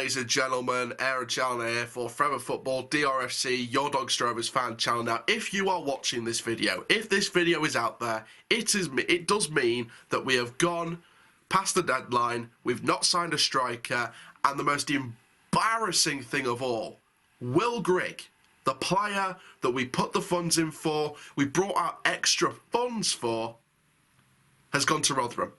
ladies and gentlemen, Aaron Challoner here for Forever Football, DRFC, your Doncaster Rovers fan channel. Now, if you are watching this video, if this video is out there, it does mean that we have gone past the deadline, we've not signed a striker, and the most embarrassing thing of all, Will Grigg, the player that we put the funds in for, we brought out extra funds for, has gone to Rotherham.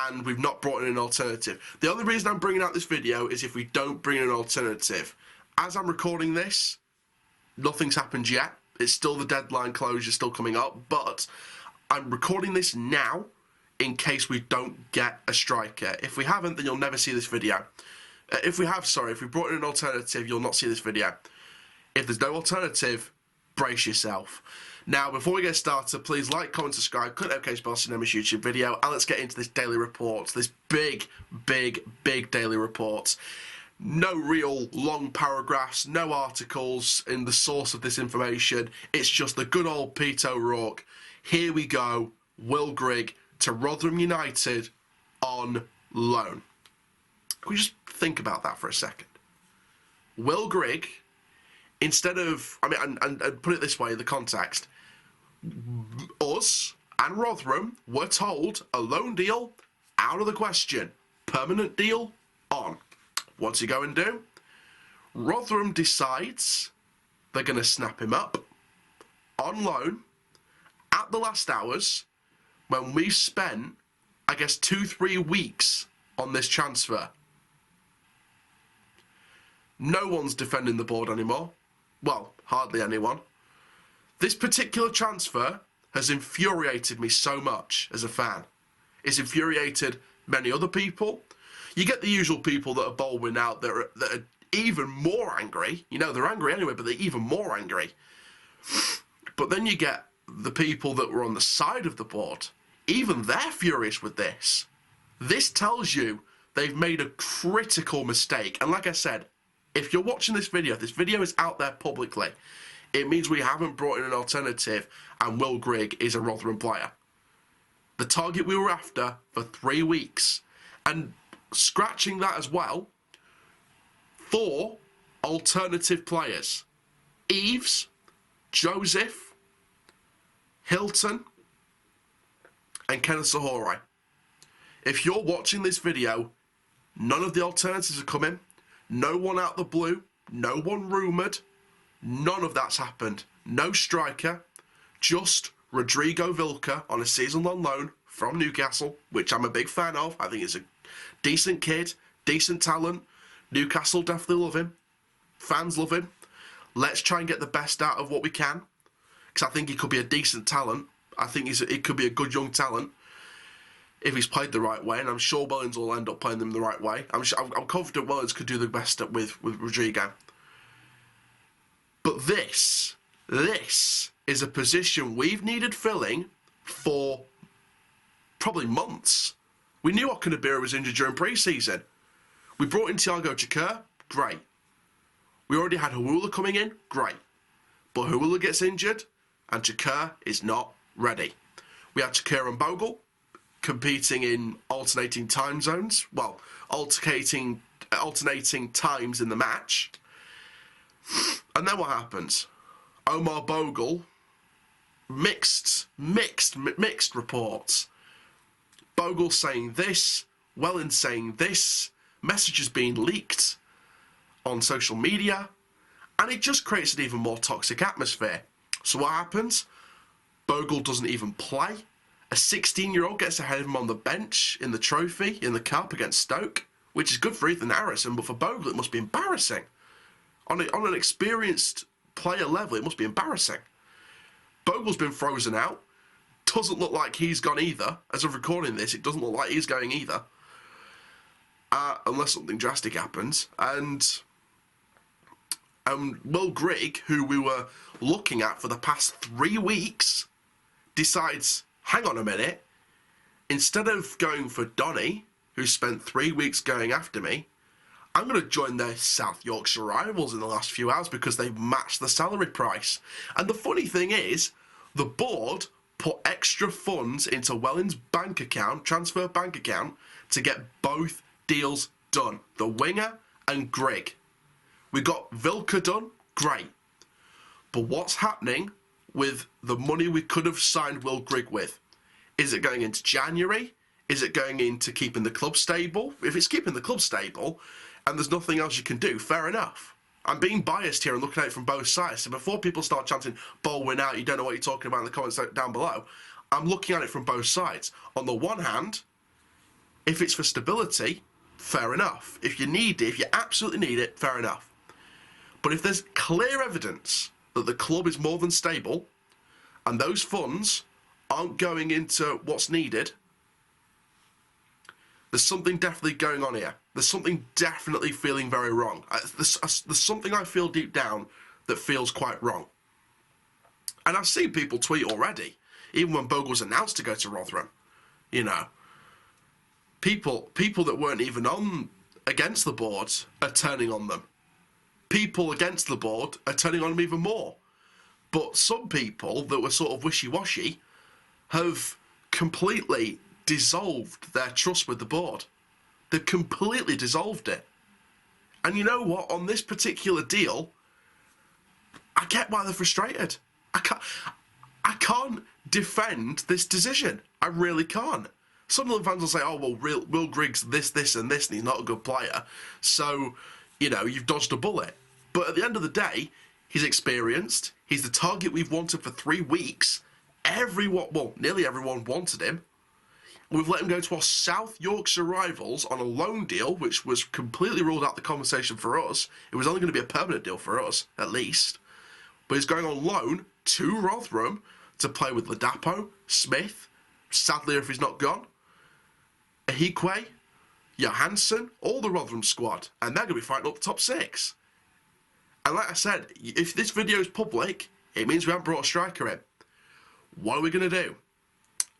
And we've not brought in an alternative. The only reason I'm bringing out this video is if we don't bring in an alternative. As I'm recording this, nothing's happened yet. It's still the deadline closure still coming up, but I'm recording this now in case we don't get a striker. If we haven't, then you'll never see this video. If we brought in an alternative, you'll not see this video. If there's no alternative, brace yourself. Now, before we get started, please like, comment, subscribe, click the notification bell to see this YouTube video, and let's get into this daily report, this big daily report. No real long paragraphs, no articles in the source of this information. It's just the good old Pete O'Rourke. Here we go, Will Grigg to Rotherham United on loan. Can we just think about that for a second? Will Grigg, instead of, and put it this way, the context, us and Rotherham were told a loan deal out of the question, permanent deal on. What's he going to do? Rotherham decides they're going to snap him up on loan at the last hours when we spent, I guess, 2-3 weeks on this transfer. No one's defending the board anymore. Well, hardly anyone. This particular transfer has infuriated me so much as a fan. It's infuriated many other people. You get the usual people that are bowling out that are even more angry. You know, they're angry anyway, but they're even more angry. But then you get the people that were on the side of the board. Even they're furious with this. This tells you they've made a critical mistake. And like I said, if you're watching this video, if this video is out there publicly, it means we haven't brought in an alternative and Will Grigg is a Rotherham player. The target we were after for 3 weeks. And scratching that as well, 4 alternative players. Eves, Joseph, Hilton, and Kenneth Sahori. If you're watching this video, none of the alternatives are coming. No one out the blue, no one rumoured. None of that's happened. No striker, just Rodrigo Vilca on a season-long loan from Newcastle, which I'm a big fan of. I think he's a decent kid, decent talent. Newcastle definitely love him. Fans love him. Let's try and get the best out of what we can, because I think he could be a decent talent. I think he could be a good young talent if he's played the right way, and I'm sure Wellens will end up playing them the right way. I'm confident Wellens could do the best with Rodrigo. But this is a position we've needed filling for probably months. We knew Okunabira was injured during pre-season. We brought in Thiago Chikir, great. We already had Hawula coming in, great. But Hawula gets injured, and Chikir is not ready. We had Chikir and Bogle competing in alternating time zones. Well, alternating times in the match. And then what happens? Omar Bogle, mixed reports. Bogle saying this, Wellens saying this, messages being leaked on social media, and it just creates an even more toxic atmosphere. So what happens? Bogle doesn't even play. A 16-year-old gets ahead of him on the bench in the trophy, in the cup against Stoke, which is good for Ethan Harrison, but for Bogle it must be embarrassing. On an experienced player level, it must be embarrassing. Bogle's been frozen out. Doesn't look like he's gone either. As of recording this, it doesn't look like he's going either. Unless something drastic happens. And Will Grigg, who we were looking at for the past 3 weeks, decides, hang on a minute, instead of going for Donny, who spent 3 weeks going after me, I'm going to join their South Yorkshire rivals in the last few hours because they've matched the salary price. And the funny thing is, the board put extra funds into Wellens' bank account, transfer bank account, to get both deals done. The winger and Grigg. We got Vilka done, great. But what's happening with the money we could have signed Will Grigg with? Is it going into January? Is it going into keeping the club stable? If it's keeping the club stable and there's nothing else you can do, fair enough. I'm being biased here and looking at it from both sides. So before people start chanting, ball win out, you don't know what you're talking about in the comments down below, I'm looking at it from both sides. On the one hand, if it's for stability, fair enough. If you need it, if you absolutely need it, fair enough. But if there's clear evidence that the club is more than stable and those funds aren't going into what's needed, there's something definitely going on here. There's something definitely feeling very wrong. There's something I feel deep down that feels quite wrong. And I've seen people tweet already, even when Bogle's announced to go to Rotherham, you know. People that weren't even on against the board are turning on them. People against the board are turning on them even more. But some people that were sort of wishy-washy have completely dissolved their trust with the board. They've completely dissolved it. And you know what? On this particular deal, I get why they're frustrated. I can't defend this decision. I really can't. Some of the fans will say, oh, well, Will Grigg's this, and this, and he's not a good player. So, you know, you've dodged a bullet. But at the end of the day, he's experienced. He's the target we've wanted for 3 weeks. Nearly everyone wanted him. We've let him go to our South Yorkshire rivals on a loan deal, which was completely ruled out the conversation for us. It was only going to be a permanent deal for us, at least. But he's going on loan to Rotherham to play with Ladapo, Smith, sadly if he's not gone, Ahikwe, Johansson, all the Rotherham squad, and they're going to be fighting up the top 6. And like I said, if this video is public, it means we haven't brought a striker in. What are we going to do?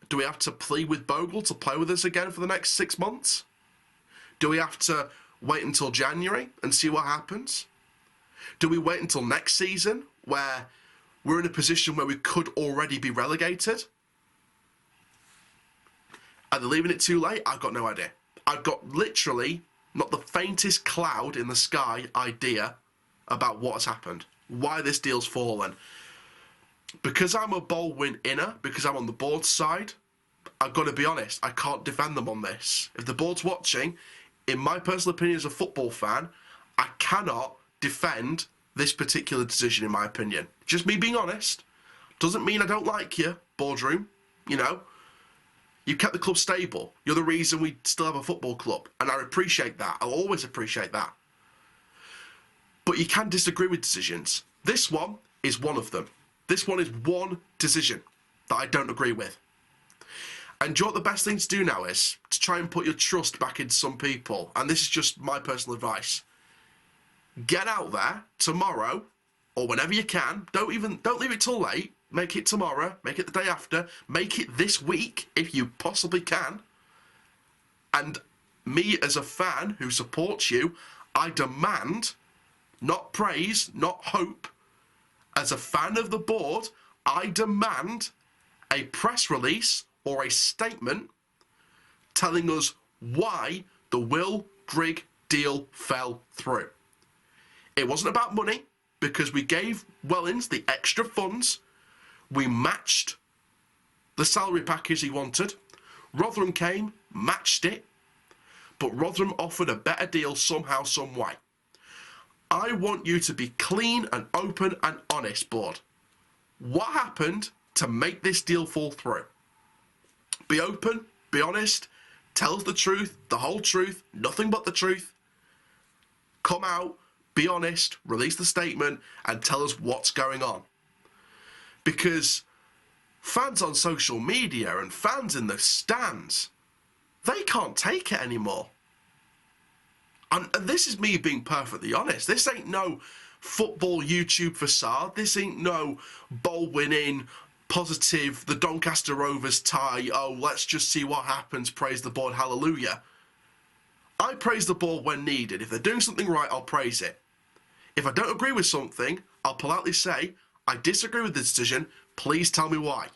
Do we have to plead with Bogle to play with us again for the next 6 months? Do we have to wait until January and see what happens? Do we wait until next season where we're in a position where we could already be relegated? Are they leaving it too late? I've got no idea. I've got literally not the faintest cloud in the sky idea about what has happened, why this deal's fallen. Because I'm a Baldwin inner, because I'm on the board side, I've got to be honest, I can't defend them on this. If the board's watching, in my personal opinion as a football fan, I cannot defend this particular decision in my opinion. Just me being honest. Doesn't mean I don't like you, boardroom, you know. You kept the club stable. You're the reason we still have a football club. And I appreciate that. I'll always appreciate that. But you can disagree with decisions. This one is one of them. This one is one decision that I don't agree with. And do you know what the best thing to do now is? To try and put your trust back into some people. And this is just my personal advice. Get out there tomorrow or whenever you can. Don't leave it till late. Make it tomorrow. Make it the day after. Make it this week if you possibly can. And me as a fan who supports you, I demand, not praise, not hope, as a fan of the board, I demand a press release or a statement telling us why the Will Grigg deal fell through. It wasn't about money, because we gave Wellens the extra funds. We matched the salary package he wanted. Rotherham came, matched it, but Rotherham offered a better deal somehow, some way. I want you to be clean and open and honest, board. What happened to make this deal fall through? Be open, be honest, tell us the truth, the whole truth, nothing but the truth. Come out, be honest, release the statement and tell us what's going on. Because fans on social media and fans in the stands, they can't take it anymore. And this is me being perfectly honest. This ain't no football YouTube facade. This ain't no ball winning, positive, the Doncaster Rovers tie, oh, let's just see what happens, praise the board, hallelujah. I praise the board when needed. If they're doing something right, I'll praise it. If I don't agree with something, I'll politely say, I disagree with the decision, please tell me why.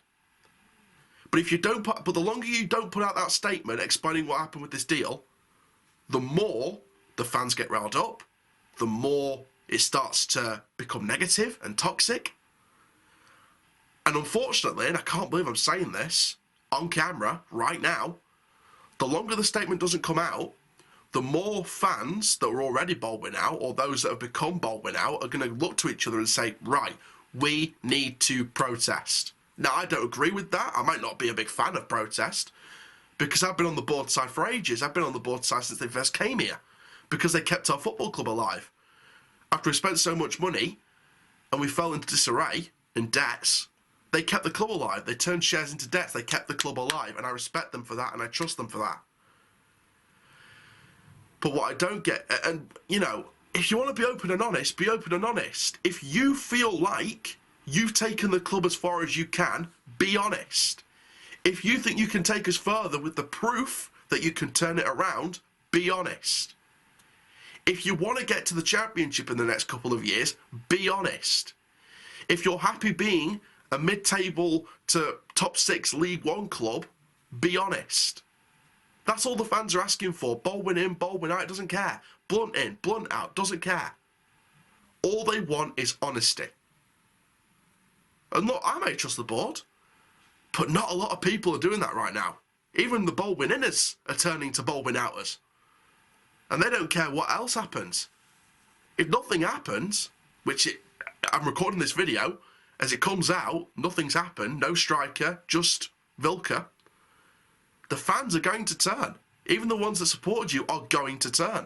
But if you don't but the longer you don't put out that statement explaining what happened with this deal, the more the fans get riled up, the more it starts to become negative and toxic. And unfortunately, and I can't believe I'm saying this on camera right now, the longer the statement doesn't come out, the more fans that were already baldwin out, or those that have become baldwin out, are going to look to each other and say, right, we need to protest. Now, I don't agree with that. I might not be a big fan of protest, because I've been on the board side for ages. I've been on the board side since they first came here, because they kept our football club alive. After we spent so much money, and we fell into disarray and debts, they kept the club alive. They turned shares into debts. They kept the club alive, and I respect them for that, and I trust them for that. But what I don't get, and, you know, if you want to be open and honest, be open and honest. If you feel like you've taken the club as far as you can, be honest. If you think you can take us further with the proof that you can turn it around, be honest. If you want to get to the Championship in the next couple of years, be honest. If you're happy being a mid-table to top 6 League One club, be honest. That's all the fans are asking for. Baldwin in, Baldwin out, doesn't care. Blunt in, Blunt out, doesn't care. All they want is honesty. And look, I may trust the board, but not a lot of people are doing that right now. Even the Baldwin inners are turning to Baldwin outers. And they don't care what else happens. If nothing happens, I'm recording this video, as it comes out, nothing's happened, no striker, just Vilka, the fans are going to turn. Even the ones that supported you are going to turn.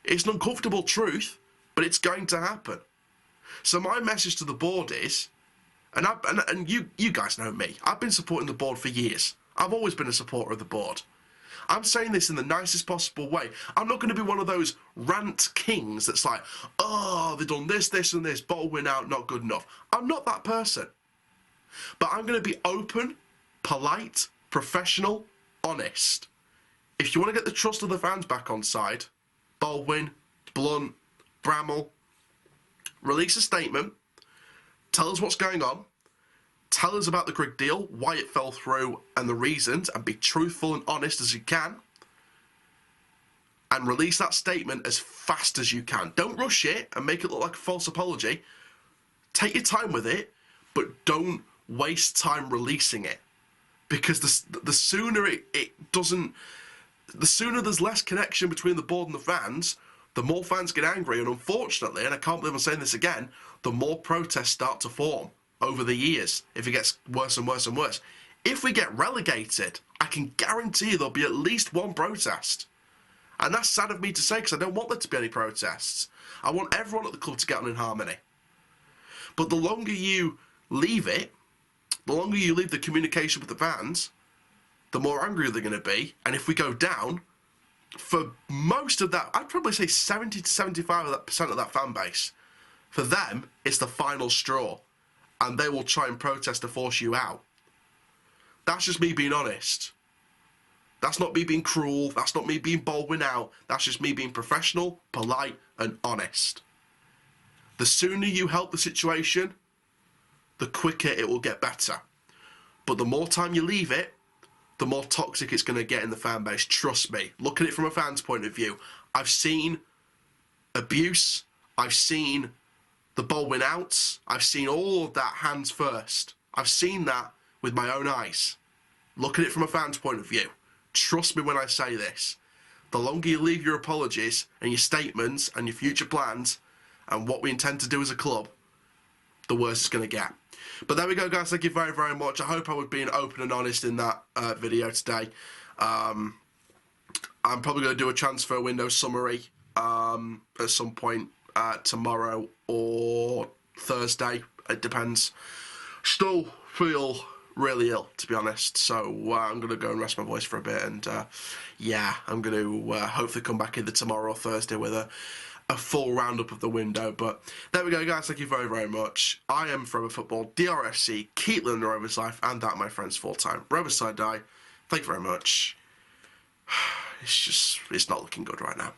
It's an uncomfortable truth, but it's going to happen. So my message to the board is, and you guys know me, I've been supporting the board for years. I've always been a supporter of the board. I'm saying this in the nicest possible way. I'm not going to be one of those rant kings that's like, oh, they've done this, this and this, Baldwin out, not good enough. I'm not that person. But I'm going to be open, polite, professional, honest. If you want to get the trust of the fans back on side, Baldwin, Blunt, Bramall, release a statement, tell us what's going on, tell us about the Grigg deal, why it fell through and the reasons, and be truthful and honest as you can. And release that statement as fast as you can. Don't rush it and make it look like a false apology. Take your time with it, but don't waste time releasing it. Because the sooner the sooner there's less connection between the board and the fans, the more fans get angry. And unfortunately, and I can't believe I'm saying this again, the more protests start to form over the years if it gets worse and worse and worse. If we get relegated, I can guarantee there'll be at least one protest. And that's sad of me to say, because I don't want there to be any protests. I want everyone at the club to get on in harmony. But the longer you leave it, the longer you leave the communication with the fans, the more angry they're going to be. And if we go down, for most of that, I'd probably say 70 to 75% of that fan base, for them, it's the final straw. And they will try and protest to force you out. That's just me being honest. That's not me being cruel. That's not me being Baldwin out. That's just me being professional, polite, and honest. The sooner you help the situation, the quicker it will get better. But the more time you leave it, the more toxic it's going to get in the fan base. Trust me. Look at it from a fan's point of view. I've seen abuse. I've seen the Baldwin outs. I've seen all of that hands first. I've seen that with my own eyes. Look at it from a fan's point of view. Trust me when I say this. The longer you leave your apologies and your statements and your future plans and what we intend to do as a club, the worse it's going to get. But there we go, guys. Thank you very, very much. I hope I was being open and honest in that video today. I'm probably going to do a transfer window summary at some point tomorrow or Thursday. It depends. Still feel really ill, to be honest, so I'm going to go and rest my voice for a bit, and yeah, I'm going to hopefully come back either tomorrow or Thursday with a full roundup of the window. But there we go, guys. Thank you very, very much. I am Forever Football, DRFC, keep living the Rovers life, and that, my friends, full time. Rovers side die. Thank you very much. It's not looking good right now.